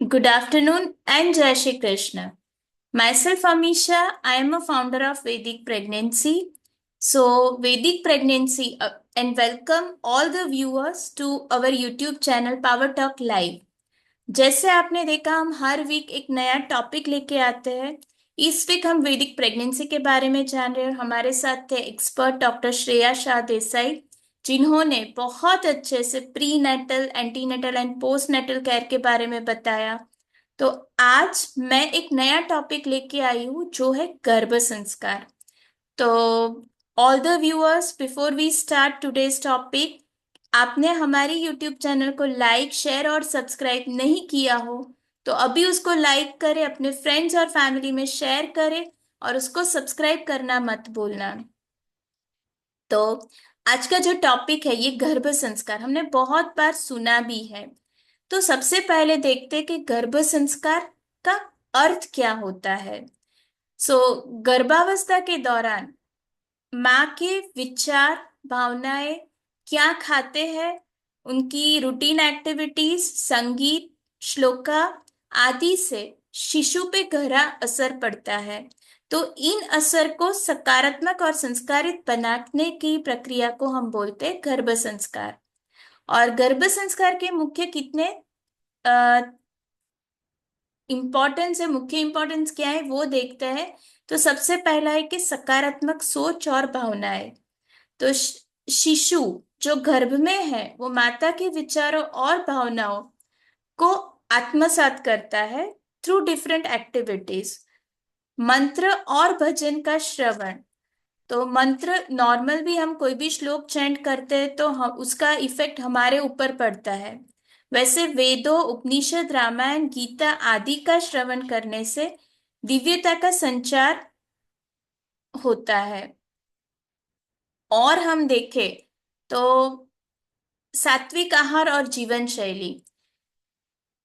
Good afternoon and Jai Shri Krishna. Myself Amisha, I am a founder of Vedic Pregnancy. Vedic Pregnancy, and welcome all the viewers to our YouTube channel Power Talk Live. जैसे आपने देखा, हम हर week एक नया topic लेके आते हैं। इस वीक हम वैदिक प्रेगनेंसी के बारे में जान रहे हैं। हमारे साथ थे एक्सपर्ट डॉक्टर श्रेया शाह देसाई, जिन्होंने बहुत अच्छे से prenatal, antenatal and postnatal care के बारे में बताया। तो आज मैं एक नया टॉपिक लेके आई हूँ, जो है गर्भ संस्कार। तो all the viewers, before we start today's topic, आपने हमारी यूट्यूब चैनल को लाइक, शेयर और सब्सक्राइब नहीं किया हो तो अभी उसको लाइक करें, अपने फ्रेंड्स और फैमिली में शेयर करें और उसको सब्सक्राइब करना मत भूलना। तो आज का जो टॉपिक है, ये गर्भ संस्कार, हमने बहुत बार सुना भी है। तो सबसे पहले देखते हैं कि गर्भ संस्कार का अर्थ क्या होता है। गर्भावस्था के दौरान माँ के विचार, भावनाएं, क्या खाते हैं, उनकी रूटीन एक्टिविटीज, संगीत, श्लोका आदि से शिशु पे गहरा असर पड़ता है। तो इन असर को सकारात्मक और संस्कारित बनाने की प्रक्रिया को हम बोलते हैं गर्भ संस्कार। और गर्भ संस्कार के मुख्य कितने इम्पोर्टेंस है, मुख्य इम्पोर्टेंस क्या है वो देखते हैं। तो सबसे पहला है कि सकारात्मक सोच और भावनाएं। तो शिशु जो गर्भ में है, वो माता के विचारों और भावनाओं को आत्मसात करता है थ्रू डिफरेंट एक्टिविटीज। मंत्र और भजन का श्रवण। तो मंत्र नॉर्मल भी, हम कोई भी श्लोक चैंट करते हैं तो हम उसका इफेक्ट हमारे ऊपर पड़ता है। वैसे वेदों, उपनिषद, रामायण, गीता आदि का श्रवण करने से दिव्यता का संचार होता है। और हम देखें तो सात्विक आहार और जीवन शैली।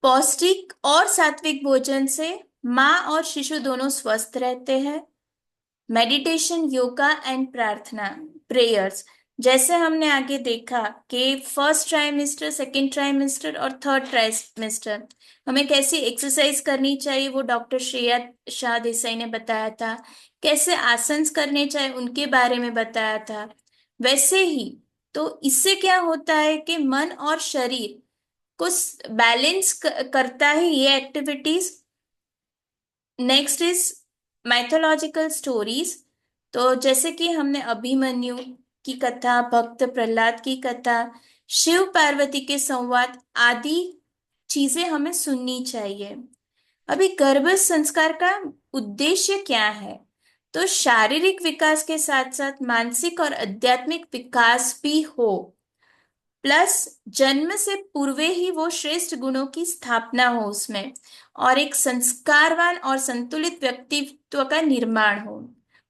पौष्टिक और सात्विक भोजन से माँ और शिशु दोनों स्वस्थ रहते हैं। मेडिटेशन, योगा एंड प्रार्थना, प्रेयर्स। जैसे हमने आगे देखा कि फर्स्ट ट्राइमेस्टर, सेकेंड ट्राइमेस्टर और थर्ड ट्राइमेस्टर हमें कैसी एक्सरसाइज करनी चाहिए, वो डॉक्टर श्रेया शाह देसाई ने बताया था। कैसे आसन्स करने चाहिए, उनके बारे में बताया था। वैसे ही तो इससे क्या होता है कि मन और शरीर को बैलेंस करता है ये activities. Next is mythological stories. तो जैसे कि हमने अभिमन्यु की कथा, भक्त प्रहलाद की कथा, शिव पार्वती के संवाद आदि चीजें हमें सुननी चाहिए। अभी गर्भ संस्कार का उद्देश्य क्या है? तो शारीरिक विकास के साथ साथ मानसिक और आध्यात्मिक विकास भी हो, प्लस जन्म से पूर्व ही वो श्रेष्ठ गुणों की स्थापना हो उसमें, और एक संस्कारवान और संतुलित व्यक्तित्व का निर्माण हो।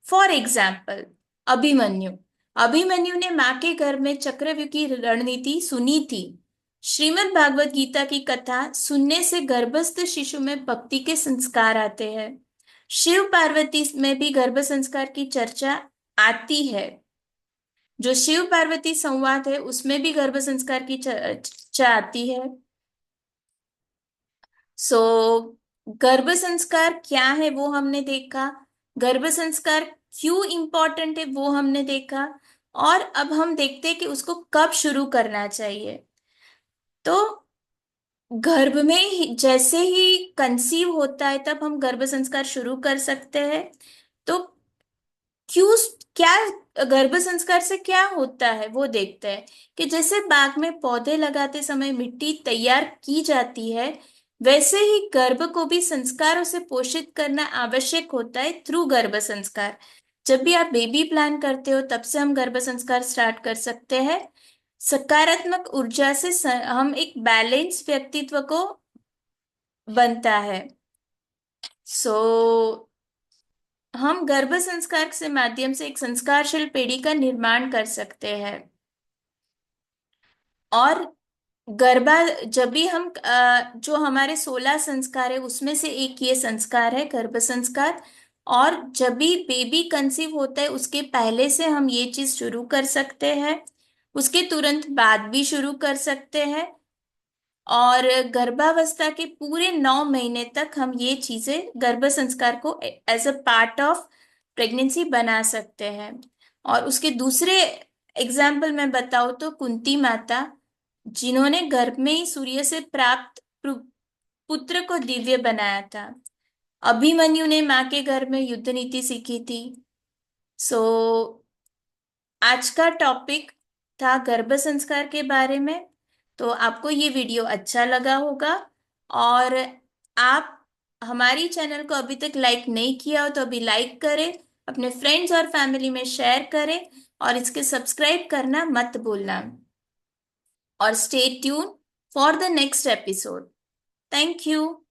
For example, Abhimanyu. अभिमन्यु ने मां के गर्भ में चक्रव्यूह की रणनीति सुनी थी। श्रीमद् भागवत गीता की कथा सुनने से गर्भस्थ शिशु में भक्ति के संस्कार आते हैं। शिव पार्वती में भी गर्भ संस्कार की चर्चा आती है। जो शिव पार्वती संवाद है, उसमें भी गर्भ संस्कार की चर्चा आती है। सो गर्भ संस्कार क्या है वो हमने देखा। गर्भ संस्कार क्यों इम्पोर्टेंट है वो हमने देखा। और अब हम देखते हैं कि उसको कब शुरू करना चाहिए। तो गर्भ में ही, जैसे ही कंसीव होता है, तब हम गर्भ संस्कार शुरू कर सकते हैं। तो क्यों, क्या गर्भ संस्कार से क्या होता है वो देखते हैं। कि जैसे बाग में पौधे लगाते समय मिट्टी तैयार की जाती है, वैसे ही गर्भ को भी संस्कारों से पोषित करना आवश्यक होता है थ्रू गर्भ संस्कार। जब भी आप बेबी प्लान करते हो, तब से हम गर्भ संस्कार स्टार्ट कर सकते हैं। सकारात्मक ऊर्जा से हम एक बैलेंस व्यक्तित्व को बनता है। सो हम गर्भ संस्कार से माध्यम से एक संस्कारशील पीढ़ी का निर्माण कर सकते हैं। और गर्भा जब भी हम जो हमारे 16 संस्कार है, उसमें से एक ये संस्कार है, गर्भ संस्कार। और जब भी बेबी कंसीव होता है, उसके पहले से हम ये चीज शुरू कर सकते हैं, उसके तुरंत बाद भी शुरू कर सकते हैं। और गर्भावस्था के पूरे 9 महीने तक हम ये चीजें गर्भ संस्कार को as a part of pregnancy बना सकते हैं। और उसके दूसरे एग्जाम्पल मैं बताऊं तो कुंती माता, जिन्होंने गर्भ में ही सूर्य से प्राप्त पुत्र को दिव्य बनाया था। अभिमन्यु ने माँ के गर्भ में युद्ध नीति सीखी थी। सो आज का टॉपिक था गर्भ संस्कार के बारे में। तो आपको ये वीडियो अच्छा लगा होगा। और आप हमारी चैनल को अभी तक लाइक नहीं किया हो तो अभी लाइक करें, अपने फ्रेंड्स और फैमिली में शेयर करें, और इसके सब्सक्राइब करना मत भूलना। और stay tune for the next episode. Thank you.